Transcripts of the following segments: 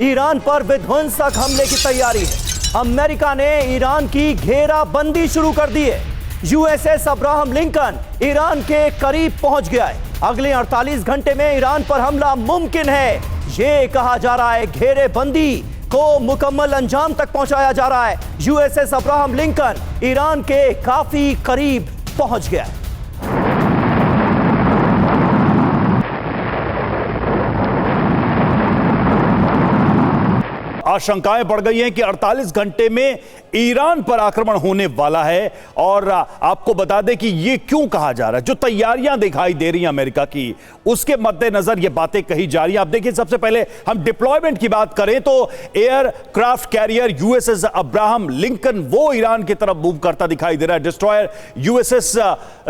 Iran पर विध्वंसक हमले की तैयारी है। अमेरिका ने ईरान की घेराबंदी शुरू कर दी है। यूएसएस अब्राहम लिंकन ईरान के करीब पहुंच गया है। अगले 48 घंटे में ईरान पर हमला मुमकिन है। यह कहा जा रहा है घेरेबंदी को मुकम्मल अंजाम तक पहुंचाया जा रहा है। यूएसएस अब्राहम लिंकन ईरान के काफी करीब पहुंच गया है। आशंकाएं बढ़ गई हैं कि 48 घंटे में ईरान पर आक्रमण होने वाला है। और आपको बता दें कि यह क्यों कहा जा रहा है, जो तैयारियां दिखाई दे रही हैं अमेरिका की, उसके मद्देनजर यह बातें कही जा रही हैं। आप देखिए, सबसे पहले हम डिप्लॉयमेंट की बात करें तो aircraft carrier USS Abraham Lincoln वो ईरान की तरफ मूव करता दिखाई दे रहा है। डिस्ट्रॉयर यूएसएस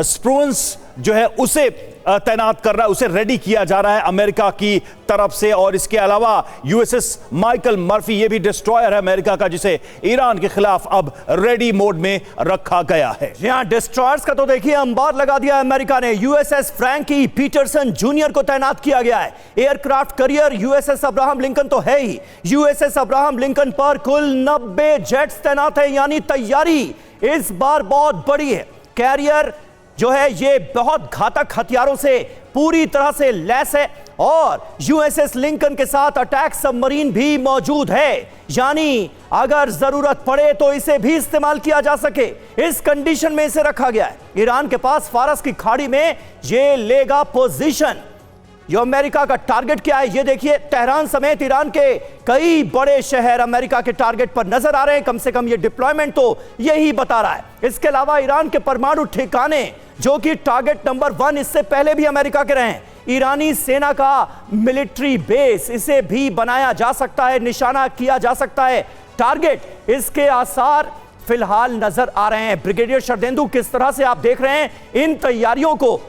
स्प्रूंस जो है उसे तैनात कर रहा है, उसे रेडी किया जा रहा है अमेरिका की तरफ से। और इसके अलावा यूएसएस माइकल मर्फी, ये भी डिस्ट्रॉयर है अमेरिका का, जिसे ईरान के खिलाफ अब रेडी मोड में रखा गया है। यहां डिस्ट्रॉयर्स का तो देखिए अंबार लगा दिया अमेरिका ने। यूएसएस फ्रैंकी पीटरसन जूनियर को तैनात किया गया है। Aircraft carrier USS Abraham Lincoln तो है ही। यूएसएस अब्राहम लिंकन पर कुल 90 जेट्स तैनात है, यानी तैयारी इस बार बहुत बड़ी है। कैरियर जो है ये बहुत घातक हथियारों से पूरी तरह से लैस है और यूएसएस लिंकन के साथ अटैक सबमरीन भी मौजूद है, यानी अगर जरूरत पड़े तो इसे भी इस्तेमाल किया जा सके, इस कंडीशन में इसे रखा गया है। ईरान के पास फारस की खाड़ी में ये लेगा पोजीशन। जो अमेरिका का टारगेट क्या है ये देखिए, तेहरान समेत ईरान के कई बड़े शहर अमेरिका के टारगेट पर नजर आ रहे हैं। कम से कम ये डिप्लॉयमेंट तो यही बता रहा है। इसके अलावा ईरान के परमाणु ठिकाने जो कि टारगेट नंबर 1 इससे पहले भी अमेरिका के रहे हैं। ईरानी सेना का मिलिट्री बेस, इसे भी बनाया जा सकता है, निशाना किया जा सकता है टारगेट। इसके आसार फिलहाल नजर आ रहे हैं। ब्रिगेडियर शरदेंदु, किस तरह से आप देख रहे हैं इन तैयारियों को?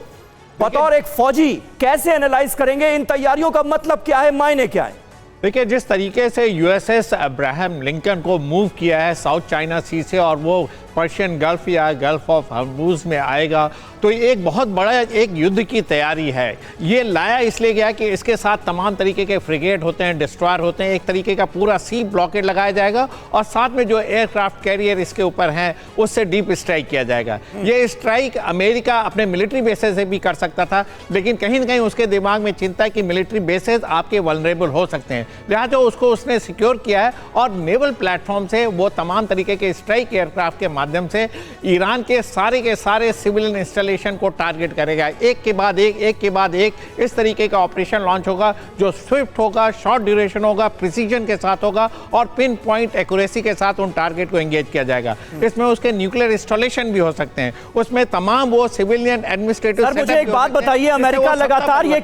बतौर एक फौजी कैसे एनालाइज करेंगे इन तैयारियों का? मतलब क्या है, मायने क्या है? देखिए, जिस तरीके से यूएसएस अब्राहम लिंकन को मूव किया है साउथ चाइना सी से और वो पर्शियन गल्फ या गल्फ ऑफ हॉर्मुज़ में आएगा, तो एक बहुत बड़ा एक युद्ध की तैयारी है। ये लाया इसलिए गया कि इसके साथ तमाम तरीके के फ्रिगेट होते हैं, डिस्ट्रॉयर होते हैं, एक तरीके का पूरा सी ब्लॉकेट लगाया जाएगा और साथ में जो एयरक्राफ्ट कैरियर इसके ऊपर हैं उससे डीप स्ट्राइक किया जाएगा। ये स्ट्राइक अमेरिका अपने मिलिट्री बेसेस से भी कर सकता था, लेकिन कहीं ना कहीं उसके दिमाग में चिंता है कि मिलिट्री बेसेस आपके वल्नरेबल हो सकते हैं, लिहाजा उसको उसने सिक्योर किया है और नेवल प्लेटफॉर्म से वो तमाम तरीके के स्ट्राइक एयरक्राफ्ट के माध्यम से ईरान के सारे सिविलियन इंस्टॉलेशन को टारगेट करेगा। एक के बाद एक इस तरीके का ऑपरेशन लॉन्च होगा जो स्विफ्ट होगा, शॉर्ट ड्यूरेशन होगा, प्रिसीजन के साथ होगा और पिन पॉइंट एक्यूरेसी के साथ उन टारगेट को एंगेज किया जाएगा। इसमें उसके न्यूक्लियर इंस्टॉलेशन भी हो सकते हैं, उसमें तमाम वो सिविलियन एडमिनिस्ट्रेटिव। सर मुझे एक बात बताइए, अमेरिका लगातार ये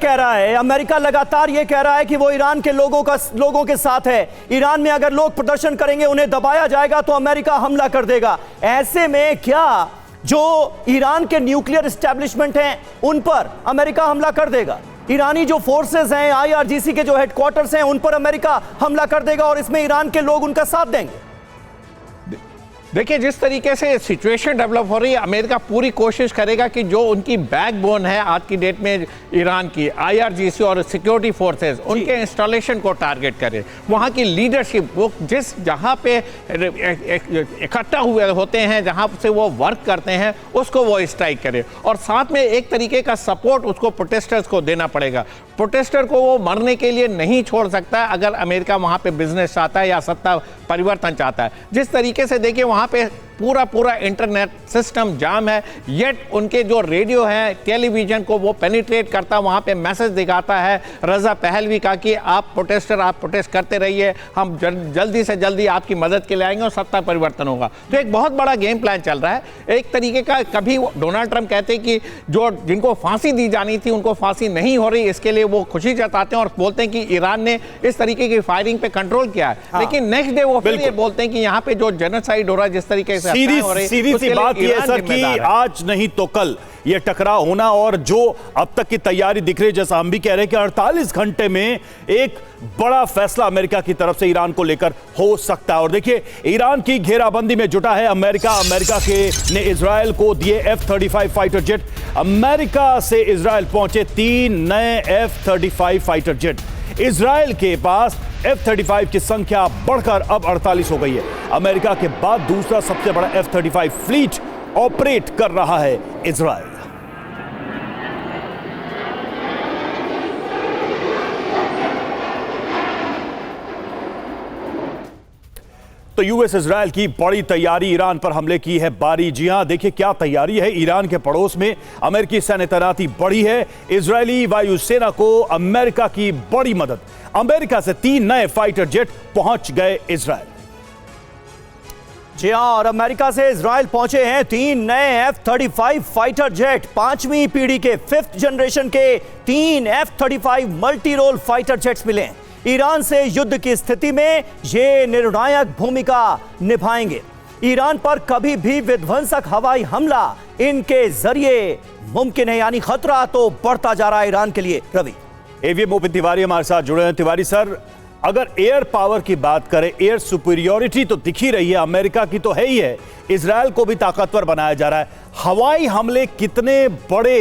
कह रहा है कि वो ईरान के लोगों के साथ है। ईरान में अगर लोग प्रदर्शन करेंगे, उन्हें दबाया जाएगा तो अमेरिका हमला कर देगा। ऐसे में क्या जो ईरान के न्यूक्लियर एस्टेब्लिशमेंट हैं उन पर अमेरिका हमला कर देगा? ईरानी जो फोर्सेस हैं, आईआरजीसी के जो हेडक्वार्टर्स हैं, उन पर अमेरिका हमला कर देगा और इसमें ईरान के लोग उनका साथ देंगे? देखिए, जिस तरीके से सिचुएशन डेवलप हो रही है, अमेरिका पूरी कोशिश करेगा कि जो उनकी बैकबोन है आज की डेट में ईरान की, आईआरजीसी और सिक्योरिटी फोर्सेस, उनके इंस्टॉलेशन को टारगेट करे। वहाँ की लीडरशिप, वो जहाँ पे इकट्ठा हुए होते हैं, जहाँ से वो वर्क करते हैं, उसको वो स्ट्राइक करे और साथ में एक तरीके का सपोर्ट उसको प्रोटेस्टर्स को देना पड़ेगा। प्रोटेस्टर को वो मरने के लिए नहीं छोड़ सकता है अगर अमेरिका वहाँ पे बिजनेस चाहता है या सत्ता परिवर्तन चाहता है। जिस तरीके से देखिए वहाँ पे पूरा इंटरनेट सिस्टम जाम है, येट उनके जो रेडियो है, टेलीविजन को वो पेनिट्रेट करता, वहाँ पे मैसेज दिखाता है रजा पहलवी का कि आप प्रोटेस्ट करते रहिए, हम जल्दी से जल्दी आपकी मदद के लिए आएंगे और सत्ता परिवर्तन होगा। तो एक बहुत बड़ा गेम प्लान चल रहा है एक तरीके का। कभी डोनाल्ड ट्रंप कहते हैं कि जिनको फांसी दी जानी थी उनको फांसी नहीं हो रही, इसके लिए वो खुशी जताते हैं और बोलते हैं कि ईरान ने इस तरीके की फायरिंग पे कंट्रोल किया है। लेकिन नेक्स्ट डे वो फिर ये बोलते हैं कि यहाँ पे जो जेनोसाइड हो रहा है, जिस तरीके से सीधी सी बात यह है सर कि आज नहीं तो कल ये टकराव होना, और जो अब तक की तैयारी दिख रही है, जैसा हम भी कह रहे हैं कि 48 घंटे में एक बड़ा फैसला अमेरिका की तरफ से ईरान को लेकर हो सकता है। और देखिए, ईरान की घेराबंदी में जुटा है अमेरिका ने इजरायल को दिए F-35 फाइटर जेट। अमेरिका से इजरायल पहुंचे 3 नए F-35 फाइटर जेट। इजरायल के पास F-35 की संख्या बढ़कर अब 48 हो गई है। अमेरिका के बाद दूसरा सबसे बड़ा F-35 फ्लीट ऑपरेट कर रहा है इजराइल। तो यूएस इजराइल की बड़ी तैयारी, ईरान पर हमले की है बारी। जी हां, देखिए क्या तैयारी है। ईरान के पड़ोस में अमेरिकी सैन्य तैनाती बढ़ी है। इजरायली वायुसेना को अमेरिका की बड़ी मदद। अमेरिका से 3 नए फाइटर जेट पहुंच गए इजराइल। जी हां, और अमेरिका से इजराइल पहुंचे हैं 3 नए F-35 फाइटर जेट। 5वीं पीढ़ी के 5th जनरेशन के 3 F-35 multi role fighter jets मिले हैं। ईरान से युद्ध की स्थिति में ये निर्णायक भूमिका निभाएंगे। ईरान पर कभी भी विध्वंसक हवाई हमला इनके जरिए मुमकिन है, यानी खतरा तो बढ़ता जा रहा है ईरान के लिए। रवि, एवीएम ओपन तिवारी हमारे साथ जुड़े हैं। तिवारी सर, अगर एयर पावर की बात करें, एयर सुपीरियोरिटी तो दिख ही रही है, अमेरिका की तो है ही है, इजराइल को भी ताकतवर बनाया जा रहा है। हवाई हमले कितने बड़े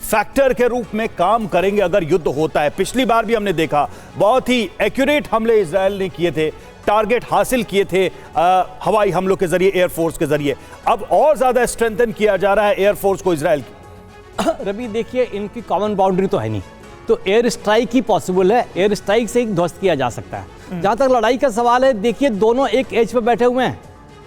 फैक्टर के रूप में काम करेंगे अगर युद्ध होता है? पिछली बार भी हमने देखा बहुत ही एक्यूरेट हमले इजराइल ने किए थे, टारगेट हासिल किए थे हवाई हमलों के जरिए, एयरफोर्स के जरिए। अब और ज्यादा स्ट्रेंथन किया जा रहा है एयरफोर्स को इजराइल की। रवि, देखिए इनकी कॉमन बाउंड्री तो है नहीं, तो एयर स्ट्राइक ही पॉसिबल है। एयर स्ट्राइक से ही ध्वस्त किया जा सकता है। जहां तक लड़ाई का सवाल है, देखिए दोनों एक एज पे बैठे हुए हैं।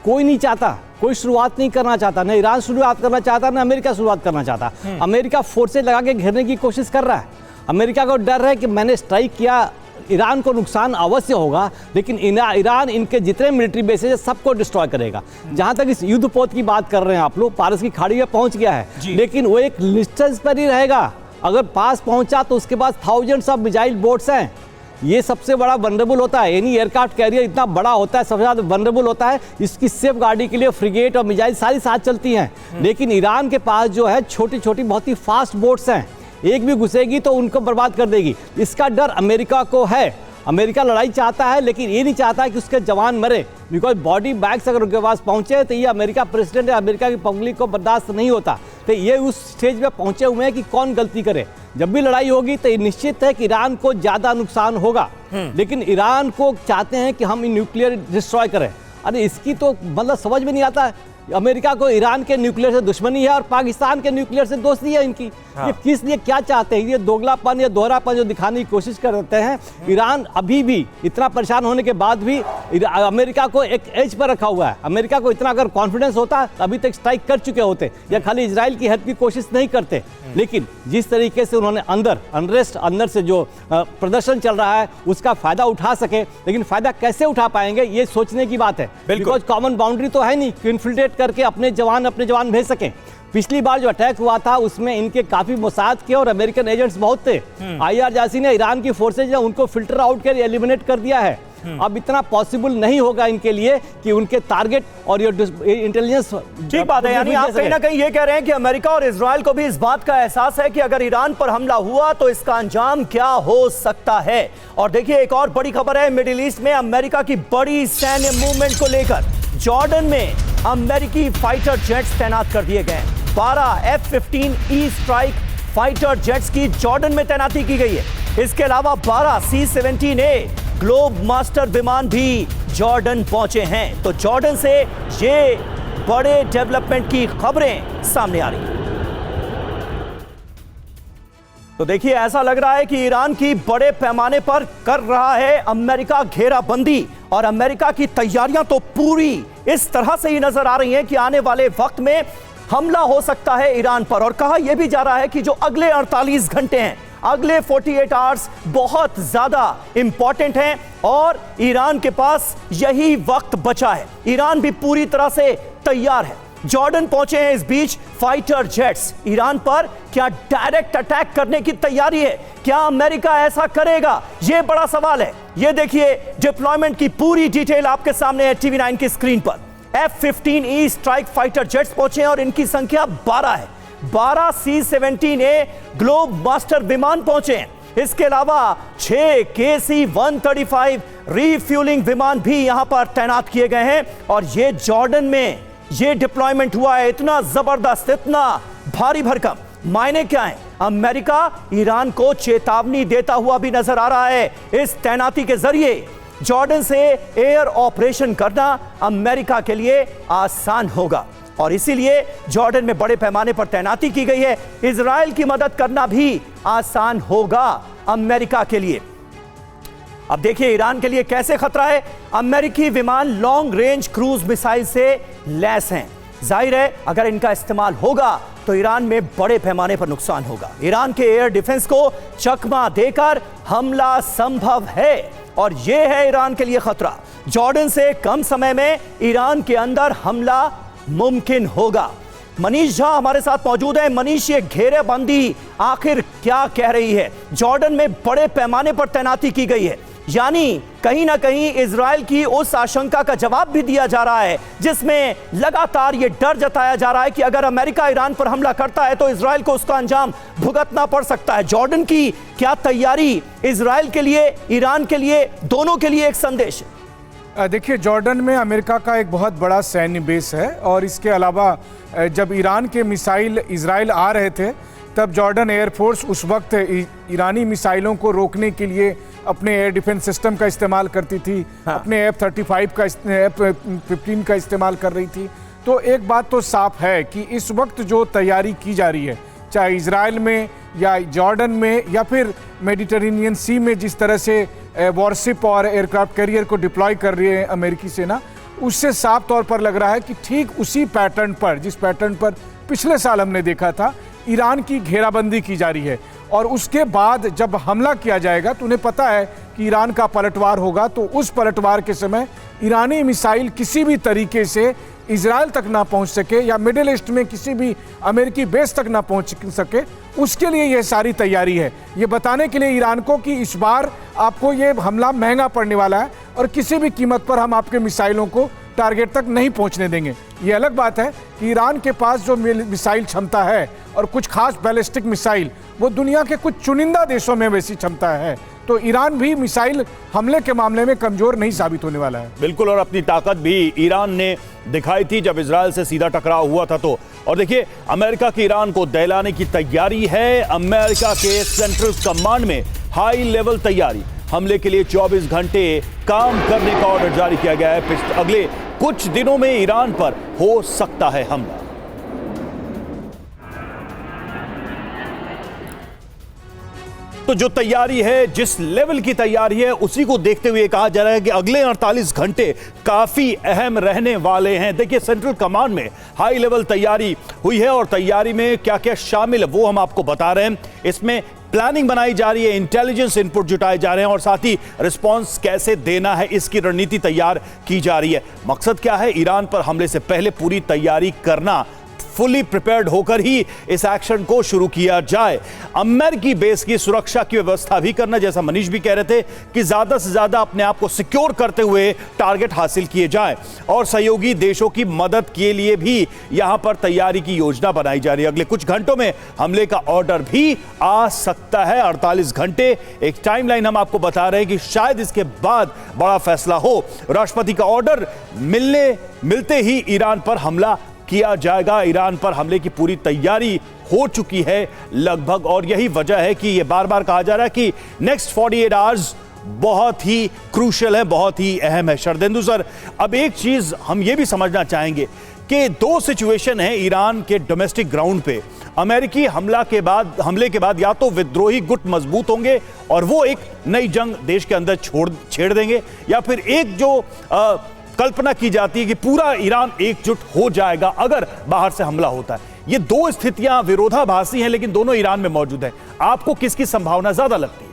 कोई नहीं चाहता, कोई शुरुआत नहीं करना चाहता, न ईरान शुरुआत करना चाहता, न अमेरिका शुरुआत करना चाहता। अमेरिका फोर्सेज लगा के घेरने की कोशिश कर रहा है। अमेरिका को डर है कि मैंने स्ट्राइक किया, ईरान को नुकसान अवश्य होगा, लेकिन ईरान इनके जितने मिलिट्री बेसेज है सबको डिस्ट्रॉय करेगा। जहां तक इस युद्ध पोत की बात कर रहे हैं आप लोग, पारस की खाड़ी में पहुंच गया है, लेकिन वो एक डिस्टेंस पर ही रहेगा। अगर पास पहुंचा तो उसके बाद थाउजेंड्स ऑफ मिसाइल बोट्स हैं। ये सबसे बड़ा वनरेबल होता है, यानी एयरक्राफ्ट कैरियर इतना बड़ा होता है, सबसे ज़्यादा वनरेबल होता है। इसकी सेफ गार्डी के लिए फ्रिगेट और मिसाइल सारी साथ चलती हैं। लेकिन ईरान के पास जो है छोटी छोटी बहुत ही फास्ट बोट्स हैं, एक भी घुसेगी तो उनको बर्बाद कर देगी। इसका डर अमेरिका को है। अमेरिका लड़ाई चाहता है, लेकिन ये नहीं चाहता कि उसके जवान मरे, बिकॉज बॉडी बैग्स अगर उनके पास पहुंचे तो ये अमेरिका प्रेसिडेंट या अमेरिका की पब्लिक को बर्दाश्त नहीं होता। तो ये उस स्टेज पे पहुंचे हुए हैं कि कौन गलती करे। जब भी लड़ाई होगी तो ये निश्चित है कि ईरान को ज़्यादा नुकसान होगा, लेकिन ईरान को चाहते हैं कि हम न्यूक्लियर डिस्ट्रॉय करें। अरे इसकी तो मतलब समझ में नहीं आता है। अमेरिका को ईरान के न्यूक्लियर से दुश्मनी है और पाकिस्तान के न्यूक्लियर से दोस्ती है इनकी। ये किस लिए क्या चाहते हैं? ये दोगलापन या दोहरापन जो दिखाने की कोशिश करते हैं। ईरान अभी भी इतना परेशान होने के बाद भी अमेरिका को एक एज पर रखा हुआ है। अमेरिका को इतना अगर कॉन्फिडेंस होता अभी तक स्ट्राइक कर चुके होते, या खाली इजराइल की हेल्प की कोशिश नहीं करते। लेकिन जिस तरीके से उन्होंने अंदर से जो प्रदर्शन चल रहा है उसका फायदा उठा सके, लेकिन फायदा कैसे उठा पाएंगे ये सोचने की बात है। बिकॉज कॉमन बाउंड्री तो है नहीं कि इन्फिल्ट्रेट करके अपने जवान भेज सकें। पिछली बार जो अटैक हुआ था उसमें इनके काफी मोसाद के और अमेरिकन एजेंट्स बहुत थे। आईआर जासी ने ईरान की फोर्सेज ने उनको फिल्टर आउट कर एलिमिनेट कर दिया है। अब इतना पॉसिबल नहीं होगा इनके लिए कि उनके टारगेट और ये इंटेलिजेंस। ठीक बात है, यानी आप कहीं ना कहीं ये कह रहे हैं कि अमेरिका और इजराइल को भी इस बात का एहसास है कि अगर ईरान पर हमला हुआ तो इसका अंजाम क्या हो सकता है। और देखिए एक और बड़ी खबर है, मिडिल ईस्ट में अमेरिका की बड़ी सैन्य मूवमेंट को लेकर जॉर्डन में अमेरिकी फाइटर जेट्स तैनात कर दिए गए। 12 F-15E स्ट्राइक फाइटर जेट्स की जॉर्डन में तैनाती की गई है। इसके अलावा 12 C-17A ग्लोब मास्टर विमान भी जॉर्डन पहुंचे हैं। तो जॉर्डन से ये बड़े डेवलपमेंट की खबरें सामने आ रही हैं। तो देखिए ऐसा लग रहा है कि ईरान की बड़े पैमाने पर कर रहा है अमेरिका घेराबंदी, और अमेरिका की तैयारियां तो पूरी इस तरह से ही नजर आ रही हैं कि आने वाले वक्त में हमला हो सकता है ईरान पर। और कहा यह भी जा रहा है कि जो अगले 48 घंटे हैं, अगले 48 आवर्स बहुत ज्यादा इंपॉर्टेंट हैं और ईरान के पास यही वक्त बचा है। ईरान भी पूरी तरह से तैयार है। जॉर्डन पहुंचे हैं इस बीच फाइटर जेट्स। ईरान पर क्या डायरेक्ट अटैक करने की तैयारी है? क्या अमेरिका ऐसा करेगा? यह बड़ा सवाल है। यह देखिए डिप्लॉयमेंट की पूरी डिटेल आपके सामने है टीवी 9 की स्क्रीन पर। F-15E स्ट्राइक फाइटर जेट्स पहुंचे हैं और इनकी संख्या 12 है। 12 C-17A ग्लोब मास्टर विमान पहुंचे हैं। इसके अलावा 6 KC-135 रीफ्यूलिंग विमान भी यहां पर तैनात किए गए हैं। और ये जॉर्डन में ये डिप्लॉयमेंट हुआ है, इतना जबरदस्त, इतना भारी भरकम मायने क्या है? अमेरिका ईरान को चेतावनी देता हुआ भी नजर आ रहा है। इस तैनाती के जरिए जॉर्डन से एयर ऑपरेशन करना अमेरिका के लिए आसान होगा और इसीलिए जॉर्डन में बड़े पैमाने पर तैनाती की गई है। इजराइल की मदद करना भी आसान होगा अमेरिका के लिए। अब देखिए ईरान के लिए कैसे खतरा है। अमेरिकी विमान लॉन्ग रेंज क्रूज मिसाइल से लैस हैं। जाहिर है अगर इनका इस्तेमाल होगा तो ईरान में बड़े पैमाने पर नुकसान होगा। ईरान के एयर डिफेंस को चकमा देकर हमला संभव है और यह है ईरान के लिए खतरा। जॉर्डन से कम समय में ईरान के अंदर हमला मुमकिन होगा। मनीष झा हमारे साथ मौजूद है। मनीष, ये घेरेबंदी आखिर क्या कह रही है? जॉर्डन में बड़े पैमाने पर तैनाती की गई है, यानी कहीं ना कहीं इजराइल की उस आशंका का जवाब भी दिया जा रहा है जिसमें लगातार ये डर जताया जा रहा है कि अगर अमेरिका ईरान पर हमला करता है तो इजराइल को उसका अंजाम भुगतना पड़ सकता है। जॉर्डन की क्या तैयारी इजराइल के लिए, ईरान के लिए, दोनों के लिए एक संदेश है? देखिए, जॉर्डन में अमेरिका का एक बहुत बड़ा सैन्य बेस है और इसके अलावा जब ईरान के मिसाइल इजराइल आ रहे थे तब जॉर्डन एयरफोर्स उस वक्त ईरानी मिसाइलों को रोकने के लिए अपने एयर डिफेंस सिस्टम का इस्तेमाल करती थी। हाँ। अपने F-35 का F-15 का इस्तेमाल कर रही थी। तो एक बात तो साफ है कि इस वक्त जो तैयारी की जा रही है, चाहे इजराइल में या जॉर्डन में या फिर मेडिटेरेनियन सी में, जिस तरह से वॉरशिप और एयरक्राफ्ट कैरियर को डिप्लॉय कर रही है अमेरिकी सेना, उससे साफ तौर पर लग रहा है कि ठीक उसी पैटर्न पर, जिस पैटर्न पर पिछले साल हमने देखा था, ईरान की घेराबंदी की जा रही है। और उसके बाद जब हमला किया जाएगा तो उन्हें पता है कि ईरान का पलटवार होगा, तो उस पलटवार के समय ईरानी मिसाइल किसी भी तरीके से इजराइल तक ना पहुंच सके या मिडिल ईस्ट में किसी भी अमेरिकी बेस तक ना पहुंच सके, उसके लिए यह सारी तैयारी है। ये बताने के लिए ईरान को कि इस बार आपको ये हमला महंगा पड़ने वाला है और किसी भी कीमत पर हम आपके मिसाइलों को टारगेट तक नहीं पहुंचने देंगे। ये अलग बात है कि ईरान के पास जो मिसाइल क्षमता है और कुछ खास बैलिस्टिक मिसाइल, वो दुनिया के कुछ चुनिंदा देशों में वैसी क्षमता है, तो ईरान भी मिसाइल हमले के मामले में कमजोर नहीं साबित होने वाला है। बिल्कुल, और अपनी ताकत भी ईरान ने दिखाई थी जब इजराइल से सीधा टकराव हुआ था। तो और देखिए, अमेरिका की ईरान को दहलाने की तैयारी है। अमेरिका के सेंट्रल कमांड में हाई लेवल तैयारी, हमले के लिए 24 घंटे काम करने का ऑर्डर जारी किया गया है। अगले कुछ दिनों में ईरान पर हो सकता है हमला। तो जो तैयारी है, जिस लेवल की तैयारी है, उसी को देखते हुए कहा जा रहा है कि अगले 48 घंटे काफी अहम रहने वाले हैं। देखिए, सेंट्रल कमांड में हाई लेवल तैयारी हुई है और तैयारी में क्या क्या शामिल है वो हम आपको बता रहे हैं। इसमें प्लानिंग बनाई जा रही है, इंटेलिजेंस इनपुट जुटाए जा रहे हैं और साथ ही रिस्पांस कैसे देना है इसकी रणनीति तैयार की जा रही है। मकसद क्या है? ईरान पर हमले से पहले पूरी तैयारी करना, फुली प्रिपेयर्ड होकर ही इस एक्शन को शुरू किया जाए। अमेरिकी बेस की सुरक्षा की व्यवस्था भी करना, जैसा मनीष भी कह रहे थे कि ज्यादा से ज्यादा अपने आप को सिक्योर करते हुए टारगेट हासिल किए जाए और सहयोगी देशों की मदद के लिए भी यहां पर तैयारी की योजना बनाई जा रही है। अगले कुछ घंटों में हमले का ऑर्डर भी आ सकता है। 48 घंटे एक टाइमलाइन हम आपको बता रहे हैं कि शायद इसके बाद बड़ा फैसला हो। राष्ट्रपति का ऑर्डर मिलते ही ईरान पर हमला किया जाएगा। ईरान पर हमले की पूरी तैयारी हो चुकी है लगभग, और यही वजह है कि यह बार बार कहा जा रहा है कि नेक्स्ट 48 आवर्स बहुत ही क्रूशियल है, बहुत ही अहम है। शरदेंदु सर, अब एक चीज हम ये भी समझना चाहेंगे कि दो सिचुएशन है ईरान के डोमेस्टिक ग्राउंड पे। अमेरिकी हमले के बाद या तो विद्रोही गुट मजबूत होंगे और वो एक नई जंग देश के अंदर छेड़ देंगे, या फिर एक जो कल्पना की जाती है कि पूरा ईरान एकजुट हो जाएगा अगर बाहर से हमला होता है। ये दो स्थितियां विरोधाभासी हैं, लेकिन दोनों ईरान में मौजूद हैं। आपको किसकी संभावना ज्यादा लगती है?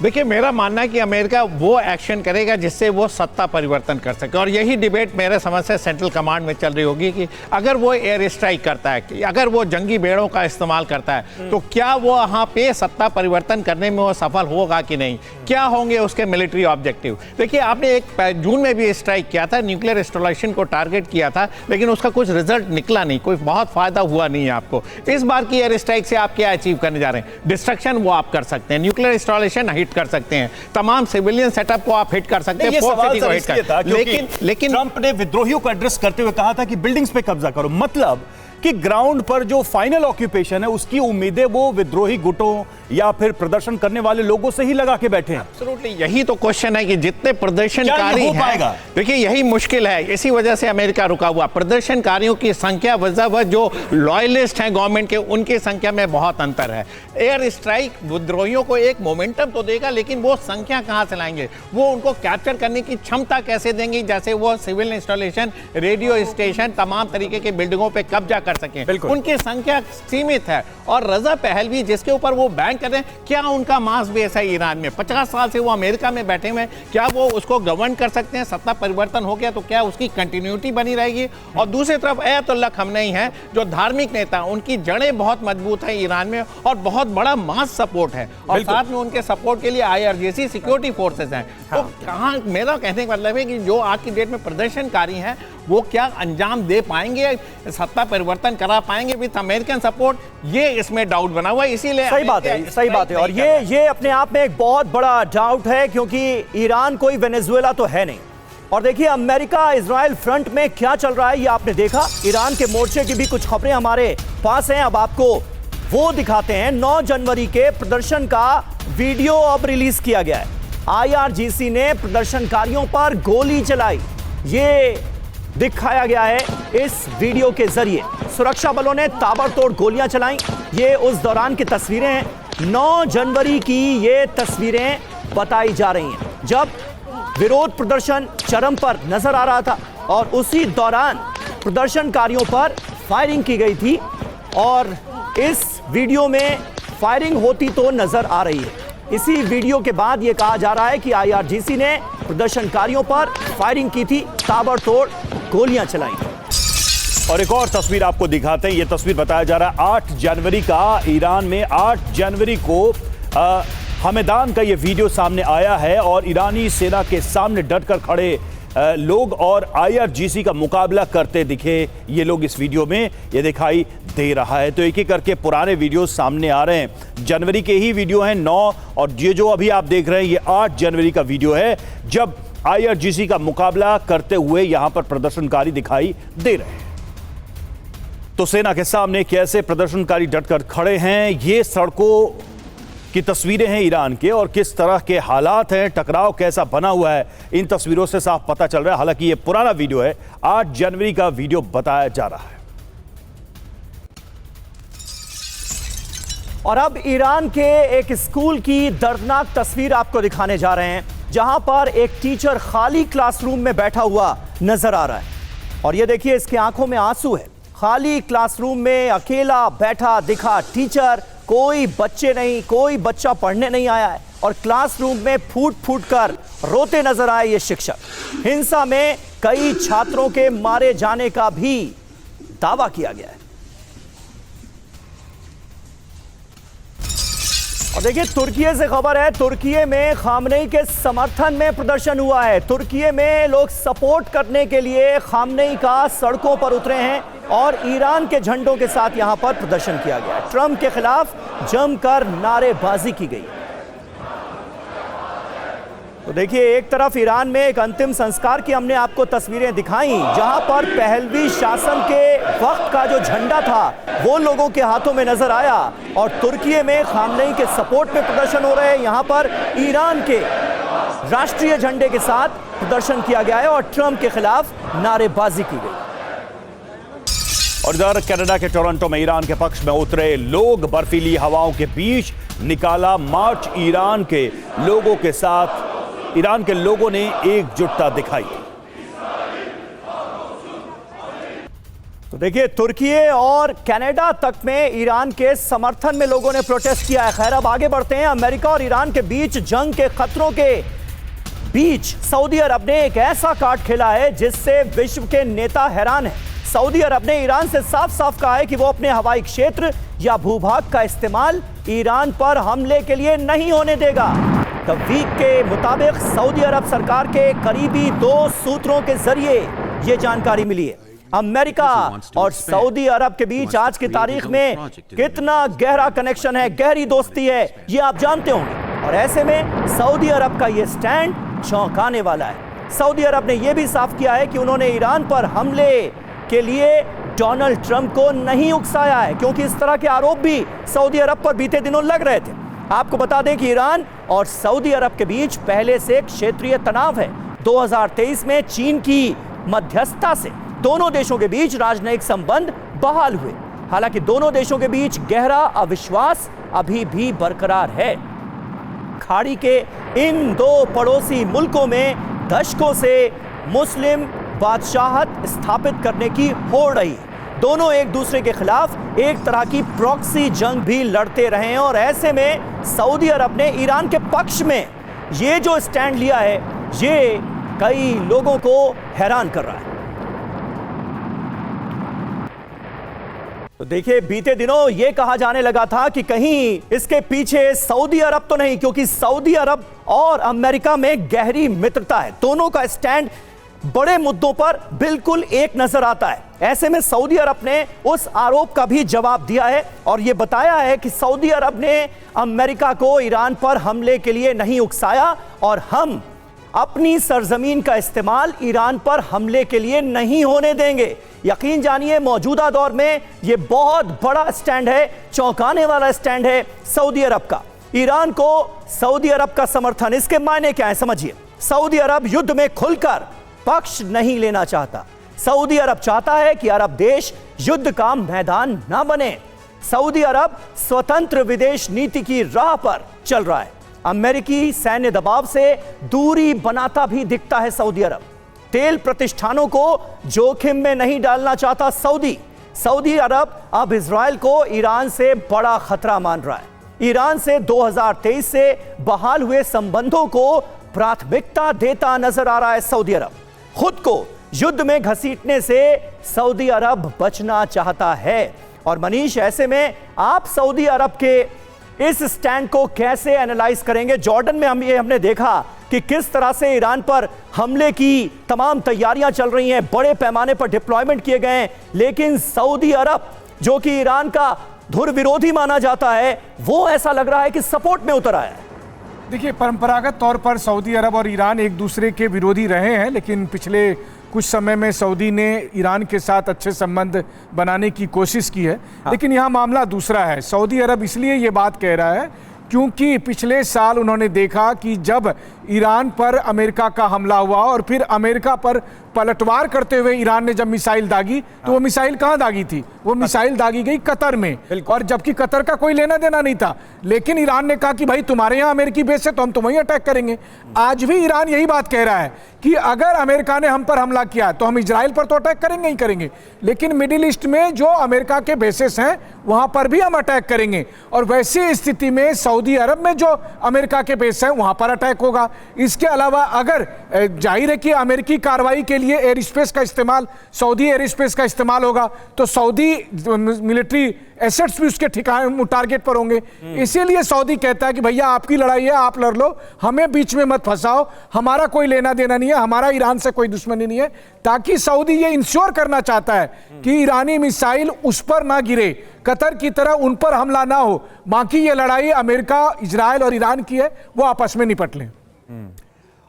देखिए, मेरा मानना है कि अमेरिका वो एक्शन करेगा जिससे वो सत्ता परिवर्तन कर सके, और यही डिबेट मेरे समझ से सेंट्रल कमांड में चल रही होगी कि अगर वो एयर स्ट्राइक करता है, कि अगर वो जंगी बेड़ों का इस्तेमाल करता है, तो क्या वो वहाँ पे सत्ता परिवर्तन करने में वो सफल होगा कि नहीं, क्या होंगे उसके मिलिट्री ऑब्जेक्टिव। देखिए, आपने एक जून में भी स्ट्राइक किया था, न्यूक्लियर इंस्टॉलेशन को टारगेट किया था, लेकिन उसका कुछ रिजल्ट निकला नहीं, कोई बहुत फायदा हुआ नहीं है आपको। इस बार की एयर स्ट्राइक से आप क्या अचीव करने जा रहे हैं? डिस्ट्रक्शन वो आप कर सकते हैं, न्यूक्लियर इंस्टॉलेशन कर सकते हैं, तमाम सिविलियन सेटअप को आप हिट कर सकते हैं, पोर्ट सिटी को हिट कर। लेकिन ट्रंप ने विद्रोहियों को एड्रेस करते हुए कहा था कि बिल्डिंग्स पे कब्जा करो। मतलब कि ग्राउंड पर जो फाइनल ऑक्यूपेशन है उसकी उम्मीदें वो विद्रोही गुटों या फिर प्रदर्शन करने वाले लोगों से ही लगा के बैठे हैं। एब्सोल्युटली, यही तो क्वेश्चन है कि जितने प्रदर्शनकारी हैं, देखिए यही मुश्किल है, इसी वजह से अमेरिका रुका हुआ। प्रदर्शनकारियों की संख्या वजह जो लॉयलिस्ट हैं गवर्नमेंट के, उनकी संख्या में बहुत अंतर है। एयर स्ट्राइक विद्रोहियों को एक मोमेंटम तो देगा, लेकिन वो संख्या कहां से लाएंगे, वो उनको कैप्चर करने की क्षमता कैसे देंगी, जैसे वो सिविल इंस्टॉलेशन, रेडियो स्टेशन, तमाम तरीके के बिल्डिंगों पर कब्जा कर सकें। उनकी संख्या सीमित है। और रजा पहलवी जिसके ऊपर वो बैंक कर रहे हैं, क्या उनका मास बेस है ईरान में? 50 साल से वो अमेरिका में बैठे हुए हैं, क्या वो उसको गवर्न कर सकते हैं? सत्ता परिवर्तन हो गया तो क्या उसकी कंटिन्यूटी बनी रहेगी? और दूसरी तरफ अयतुल्ला खमनेई हैं जो धार्मिक नेता, उनकी जड़ें बहुत मजबूत है ईरान में और बहुत बड़ा मास सपोर्ट है, और साथ में उनके सपोर्ट के लिए IRGC सिक्योरिटी फोर्सेस हैं। तो कहां, मेरा कहने का मतलब है कि जो आज की डेट में प्रदर्शनकारी हैं वो क्या अंजाम दे पाएंगे, सत्ता परिवर्तन करा पाएंगे विद अमेरिकन सपोर्ट, ये इसमें डाउट बना हुआ है। इसीलिए सही बात है। और ये अपने आप में एक बहुत बड़ा डाउट है, क्योंकि ईरान कोई वेनेजुएला तो है नहीं। और देखिए अमेरिका इजराइल फ्रंट में क्या चल रहा है ये आपने देखा। ईरान के मोर्चे की भी कुछ खबरें हमारे पास हैं, अब आपको वो दिखाते हैं। 9 जनवरी के प्रदर्शन का वीडियो अब रिलीज किया गया है। IRGC ने प्रदर्शनकारियों पर गोली चलाई, ये दिखाया गया है इस वीडियो के जरिए। सुरक्षा बलों ने ताबड़तोड़ गोलियां चलाई, ये उस दौरान की तस्वीरें हैं। 9 जनवरी की ये तस्वीरें बताई जा रही हैं जब विरोध प्रदर्शन चरम पर नजर आ रहा था, और उसी दौरान प्रदर्शनकारियों पर फायरिंग की गई थी, और इस वीडियो में फायरिंग होती तो नजर आ रही है। इसी वीडियो के बाद यह कहा जा रहा है कि IRGC ने प्रदर्शनकारियों पर फायरिंग की थी, ताबड़तोड़ गोलियां चलाई। और एक और तस्वीर आपको दिखाते हैं। यह तस्वीर बताया जा रहा है 8 जनवरी का, ईरान में 8 जनवरी को हमदान का यह वीडियो सामने आया है, और ईरानी सेना के सामने डटकर खड़े लोग और IRGC का मुकाबला करते दिखे ये लोग इस वीडियो में, ये दिखाई दे रहा है। तो एक एक करके पुराने वीडियो सामने आ रहे हैं। जनवरी के ही वीडियो हैं 9, और ये जो अभी आप देख रहे हैं ये 8 जनवरी का वीडियो है, जब IRGC का मुकाबला करते हुए यहां पर प्रदर्शनकारी दिखाई दे रहे हैं। तो सेना के सामने कैसे प्रदर्शनकारी डटकर खड़े हैं, ये सड़कों की तस्वीरें हैं ईरान के, और किस तरह के हालात हैं, टकराव कैसा बना हुआ है, इन तस्वीरों से साफ पता चल रहा है। हालांकि ये पुराना वीडियो है, 8 जनवरी का वीडियो बताया जा रहा है। और अब ईरान के एक स्कूल की दर्दनाक तस्वीर आपको दिखाने जा रहे हैं, जहां पर एक टीचर खाली क्लासरूम में बैठा हुआ नजर आ रहा है। और ये देखिए इसकी आंखों में आंसू है। खाली क्लासरूम में अकेला बैठा दिखा टीचर, कोई बच्चे नहीं, कोई बच्चा पढ़ने नहीं आया है, और क्लासरूम में फूट फूट कर रोते नजर आए ये शिक्षक। हिंसा में कई छात्रों के मारे जाने का भी दावा किया गया है। और देखिए तुर्की से खबर है, तुर्की में खामनेई के समर्थन में प्रदर्शन हुआ है। तुर्की में लोग सपोर्ट करने के लिए खामनेई का सड़कों पर उतरे हैं, और ईरान के झंडों के साथ यहां पर प्रदर्शन किया गया। ट्रंप के खिलाफ जमकर नारेबाजी की गई। तो देखिए एक तरफ ईरान में एक अंतिम संस्कार की हमने आपको तस्वीरें दिखाई, जहां पर पहलवी शासन के वक्त का जो झंडा था वो लोगों के हाथों में नजर आया, और तुर्की में खामनेई के सपोर्ट पे प्रदर्शन हो रहे हैं। यहां पर ईरान के राष्ट्रीय झंडे के साथ प्रदर्शन किया गया है और ट्रंप के खिलाफ नारेबाजी की गई। और इधर कनाडा के टोरंटो में ईरान के पक्ष में उतरे लोग, बर्फीली हवाओं के बीच निकाला मार्च। ईरान के लोगों के साथ ईरान के लोगों ने एकजुटता दिखाई। तो देखिए तुर्की और कनाडा तक में ईरान के समर्थन में लोगों ने प्रोटेस्ट किया है। खैर अब आगे बढ़ते हैं। अमेरिका और ईरान के बीच जंग के खतरों के बीच सऊदी अरब ने एक ऐसा कार्ड खेला है जिससे विश्व के नेता हैरान हैं। सऊदी अरब ने ईरान से साफ साफ कहा है कि वो अपने हवाई क्षेत्र या भूभाग का इस्तेमाल ईरान पर हमले के लिए नहीं होने देगा। द वीक के मुताबिक सऊदी अरब सरकार के करीबी 2 सूत्रों के जरिए ये जानकारी मिली है। अमेरिका और सऊदी अरब के बीच आज की तारीख में कितना गहरा कनेक्शन है, गहरी दोस्ती है, ये आप जानते होंगे। और ऐसे में सऊदी अरब का ये स्टैंड चौंकाने वाला है। सऊदी अरब ने यह भी साफ किया है कि उन्होंने ईरान पर हमले के लिए डोनाल्ड ट्रंप को नहीं उकसाया है, क्योंकि इस तरह के आरोप भी सऊदी अरब पर बीते दिनों लग रहे थे। आपको बता दें कि ईरान और सऊदी अरब के बीच पहले से क्षेत्रीय तनाव है। 2023 में चीन की मध्यस्थता से दोनों देशों के बीच राजनयिक संबंध बहाल हुए। हालांकि दोनों देशों के बीच गहरा अविश्वास अभी भी बरकरार है। खाड़ी के इन दो पड़ोसी मुल्कों में दशकों से मुस्लिम बादशाहत स्थापित करने की होड़ रही। दोनों एक दूसरे के खिलाफ एक तरह की प्रॉक्सी जंग भी लड़ते रहे हैं और ऐसे में सऊदी अरब ने ईरान के पक्ष में ये जो स्टैंड लिया है, ये कई लोगों को हैरान कर रहा है। तो देखिए, बीते दिनों यह कहा जाने लगा था कि कहीं इसके पीछे सऊदी अरब तो नहीं, क्योंकि सऊदी अरब और अमेरिका में गहरी मित्रता है। दोनों का स्टैंड बड़े मुद्दों पर बिल्कुल एक नजर आता है। ऐसे में सऊदी अरब ने उस आरोप का भी जवाब दिया है और यह बताया है कि सऊदी अरब ने अमेरिका को ईरान पर हमले के लिए नहीं उकसाया और हम अपनी सरजमीन का इस्तेमाल ईरान पर हमले के लिए नहीं होने देंगे। यकीन जानिए, मौजूदा दौर में यह बहुत बड़ा स्टैंड है, चौंकाने वाला स्टैंड है सऊदी अरब का। ईरान को सऊदी अरब का समर्थन, इसके मायने क्या है समझिए। सऊदी अरब युद्ध में खुलकर पक्ष नहीं लेना चाहता। सऊदी अरब चाहता है कि अरब देश युद्ध का मैदान ना बने। सऊदी अरब स्वतंत्र विदेश नीति की राह पर चल रहा है। अमेरिकी सैन्य दबाव से दूरी बनाता भी दिखता है सऊदी अरब। तेल प्रतिष्ठानों को जोखिम में नहीं डालना चाहता सऊदी अरब अब इजराइल को ईरान से बड़ा खतरा मान रहा है। ईरान से 2023 से बहाल हुए संबंधों को प्राथमिकता देता नजर आ रहा है सऊदी अरब। खुद को युद्ध में घसीटने से सऊदी अरब बचना चाहता है। और मनीष, ऐसे में आप सऊदी अरब के इस स्टैंड को कैसे एनालाइज करेंगे? जॉर्डन में हमने देखा कि किस तरह से ईरान पर हमले की तमाम तैयारियां चल रही हैं, बड़े पैमाने पर डिप्लॉयमेंट किए गए हैं, लेकिन सऊदी अरब जो कि ईरान का धुर विरोधी माना जाता है, वो ऐसा लग रहा है कि सपोर्ट में उतर आया है। देखिए, परंपरागत तौर पर सऊदी अरब और ईरान एक दूसरे के विरोधी रहे हैं, लेकिन पिछले कुछ समय में सऊदी ने ईरान के साथ अच्छे संबंध बनाने की कोशिश की है। लेकिन यहाँ मामला दूसरा है। सऊदी अरब इसलिए ये बात कह रहा है क्योंकि पिछले साल उन्होंने देखा कि जब ईरान पर अमेरिका का हमला हुआ और फिर अमेरिका पर पलटवार करते हुए ईरान ने जब मिसाइल दागी, तो वो मिसाइल कहाँ दागी थी? वो मिसाइल दागी गई कतर में, और जबकि कतर का कोई लेना देना नहीं था। लेकिन ईरान ने कहा कि भाई तुम्हारे यहाँ अमेरिकी बेस है तो हम तो वहीं अटैक करेंगे। आज भी ईरान यही बात कह रहा है कि अगर अमेरिका ने हम पर हमला किया तो हम इजराइल पर तो अटैक करेंगे ही करेंगे, लेकिन मिडिल ईस्ट में जो अमेरिका के बेसेस हैं वहां पर भी हम अटैक करेंगे। और वैसी स्थिति में सऊदी अरब में जो अमेरिका के बेस हैं वहां पर अटैक होगा। इसके अलावा अगर जाहिर है कि अमेरिकी कार्रवाई के लिए एयर स्पेस का इस्तेमाल, सऊदी एयर स्पेस का इस्तेमाल होगा, तो सऊदी मिलिट्री एसेट्स भी उसके ठिकाने टारगेट पर होंगे। इसीलिए सऊदी कहता है कि भैया आपकी लड़ाई है, आप लड़ लो, हमें बीच में मत फंसाओ, हमारा कोई लेना देना नहीं है, हमारा ईरान से कोई दुश्मनी नहीं है। ताकि सऊदी ये इंश्योर करना चाहता है कि ईरानी मिसाइल उस पर ना गिरे, कतर की तरह उन पर हमला ना हो। बाकी ये लड़ाई अमेरिका, इजराइल और ईरान की है, वो आपस में निपट लें।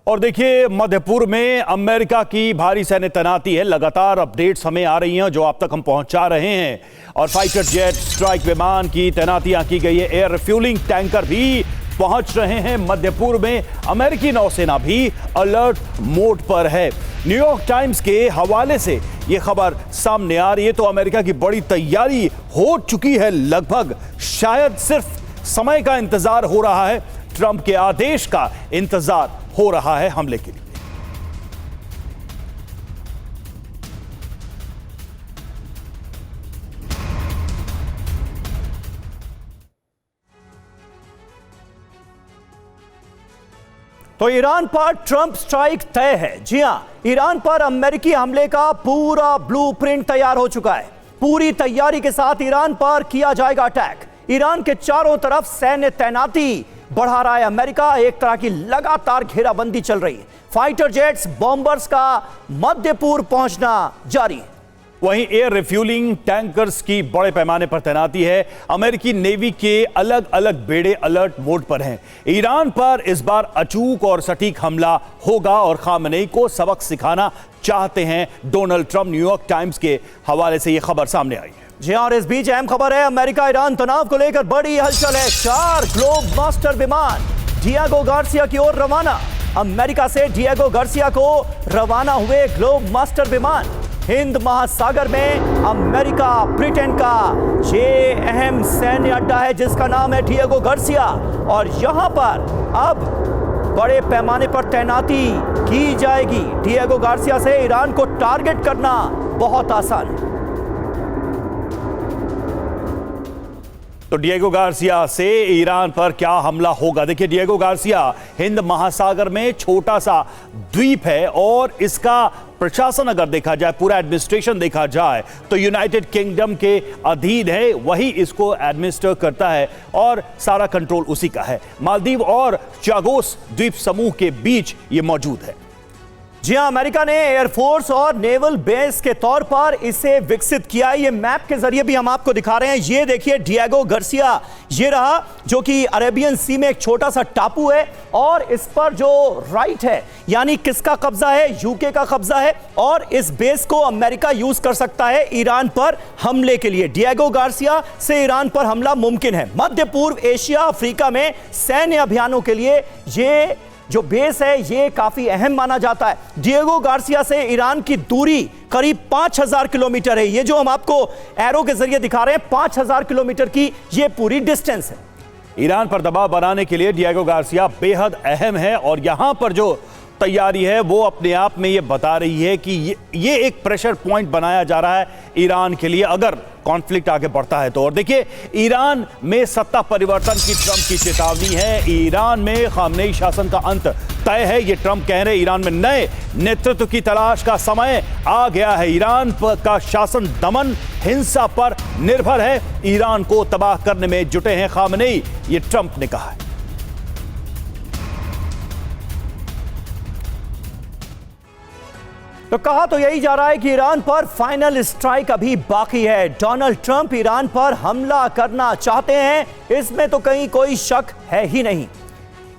और देखिए, मध्य पूर्व में अमेरिका की भारी सैन्य तैनाती है। लगातार अपडेट्स हमें आ रही हैं जो आप तक हम पहुंचा रहे हैं। और फाइटर जेट, स्ट्राइक विमान की तैनातियां की गई है। एयर रिफ्यूलिंग टैंकर भी पहुंच रहे हैं मध्य पूर्व में। अमेरिकी नौसेना भी अलर्ट मोड पर है। न्यूयॉर्क टाइम्स के हवाले से यह खबर सामने आ रही है। तो अमेरिका की बड़ी तैयारी हो चुकी है लगभग। शायद सिर्फ समय का इंतजार हो रहा है, ट्रंप के आदेश का इंतजार हो रहा है हमले के लिए। तो ईरान पर ट्रंप स्ट्राइक तय है। जी हां, ईरान पर अमेरिकी हमले का पूरा ब्लूप्रिंट तैयार हो चुका है। पूरी तैयारी के साथ ईरान पर किया जाएगा अटैक। ईरान के चारों तरफ सैन्य तैनाती बढ़ा रहा है अमेरिका। एक तरह की लगातार घेराबंदी चल रही है। फाइटर जेट्स, बॉम्बर्स का मध्य पूर्व पहुंचना जारी है। वहीं एयर रिफ्यूलिंग टैंकर्स की बड़े पैमाने पर तैनाती है। अमेरिकी नेवी के अलग अलग बेड़े अलर्ट मोड पर हैं। ईरान पर इस बार अचूक और सटीक हमला होगा और खामेनेई को सबक सिखाना चाहते हैं डोनाल्ड ट्रंप। न्यूयॉर्क टाइम्स के हवाले से यह खबर सामने आई है। जी और इस बीच अहम खबर है, अमेरिका ईरान तनाव को लेकर बड़ी हलचल है। 4 ग्लोब मास्टर विमान डिएगो गार्सिया की ओर रवाना। अमेरिका से डिएगो गार्सिया को रवाना हुए ग्लोब मास्टर विमान हिंद महासागर में अमेरिका ब्रिटेन का ये अहम सैन्य अड्डा है जिसका नाम है डिएगो गार्सिया। और यहां पर अब बड़े पैमाने पर तैनाती की जाएगी। डिएगो गार्सिया से ईरान को टारगेट करना बहुत आसान है। तो डिएगो गार्सिया से ईरान पर क्या हमला होगा? देखिए, डिएगो गार्सिया हिंद महासागर में छोटा सा द्वीप है और इसका प्रशासन अगर देखा जाए, पूरा एडमिनिस्ट्रेशन देखा जाए तो यूनाइटेड किंगडम के अधीन है, वही इसको एडमिनिस्टर करता है और सारा कंट्रोल उसी का है। मालदीव और चागोस द्वीप समूह के बीच ये मौजूद है। जी हां, अमेरिका ने एयरफोर्स और नेवल बेस के तौर पर इसे विकसित किया। ये मैप के जरिए भी हम आपको दिखा रहे हैं। ये देखिए डिएगो गार्सिया ये रहा, जो कि अरेबियन सी में एक छोटा सा टापू है और इस पर जो राइट है यानी किसका कब्जा है? यूके का कब्जा है और इस बेस को अमेरिका यूज कर सकता है ईरान पर हमले के लिए। डिएगो गार्सिया से ईरान पर हमला मुमकिन है। मध्य पूर्व, एशिया, अफ्रीका में सैन्य अभियानों के लिए ये जो बेस है ये काफी अहम माना जाता है। डिएगो गार्सिया से ईरान की दूरी करीब 5000 किलोमीटर है। ये जो हम आपको एरो के जरिए दिखा रहे हैं, 5000 किलोमीटर की ये पूरी डिस्टेंस है। ईरान पर दबाव बनाने के लिए डिएगो गार्सिया बेहद अहम है और यहां पर जो तैयारी है वो अपने आप में ये बता रही है कि ये एक प्रेशर पॉइंट बनाया जा रहा है ईरान के लिए अगर कॉन्फ्लिक्ट आगे बढ़ता है तो। और देखिए, ईरान में सत्ता परिवर्तन की ट्रंप की चेतावनी है। ईरान में खामेनेई शासन का अंत तय है, ये ट्रंप कह रहे हैं। ईरान में नए नेतृत्व की तलाश का समय आ गया है। ईरान का शासन दमन, हिंसा पर निर्भर है। ईरान को तबाह करने में जुटे हैं खामेनेई, ये ट्रंप ने कहा है। तो कहा तो यही जा रहा है कि ईरान पर फाइनल स्ट्राइक अभी बाकी है। डोनाल्ड ट्रंप ईरान पर हमला करना चाहते हैं, इसमें तो कहीं कोई शक है ही नहीं।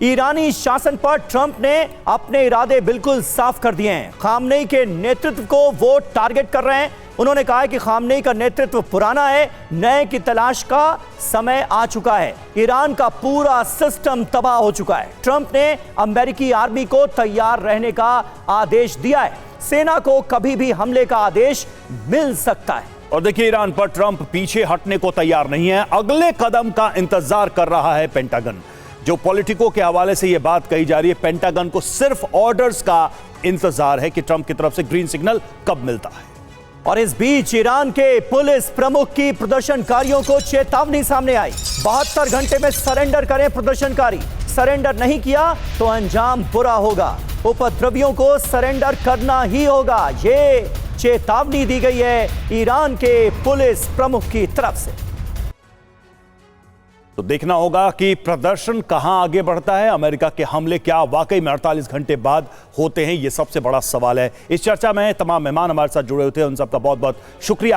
ईरानी शासन पर ट्रंप ने अपने इरादे बिल्कुल साफ कर दिए हैं। खामेनेई के नेतृत्व को वो टारगेट कर रहे हैं। उन्होंने कहा है कि खामेनेई का नेतृत्व पुराना है, नए की तलाश का समय आ चुका है। ईरान का पूरा सिस्टम तबाह हो चुका है। ट्रंप ने अमेरिकी आर्मी को तैयार रहने का आदेश दिया है। सेना को कभी भी हमले का आदेश मिल सकता है। और देखिए, ईरान पर ट्रंप पीछे हटने को तैयार नहीं है। अगले कदम का इंतजार कर रहा है पेंटागन। जो पॉलिटिको के हवाले से यह बात कही जा रही है, पेंटागन को सिर्फ ऑर्डर्स का इंतजार है कि ट्रंप की तरफ से ग्रीन सिग्नल कब मिलता है। और इस बीच ईरान के पुलिस प्रमुख की प्रदर्शनकारियों को चेतावनी सामने आई। 72 घंटे में सरेंडर करें प्रदर्शनकारी। सरेंडर नहीं किया तो अंजाम बुरा होगा। उपद्रवियों को सरेंडर करना ही होगा, ये चेतावनी दी गई है ईरान के पुलिस प्रमुख की तरफ से। तो देखना होगा कि प्रदर्शन कहां आगे बढ़ता है। अमेरिका के हमले क्या वाकई में 48 घंटे बाद होते हैं, यह सबसे बड़ा सवाल है। इस चर्चा में तमाम मेहमान हमारे साथ जुड़े हुए थे, उन सबका बहुत बहुत शुक्रिया।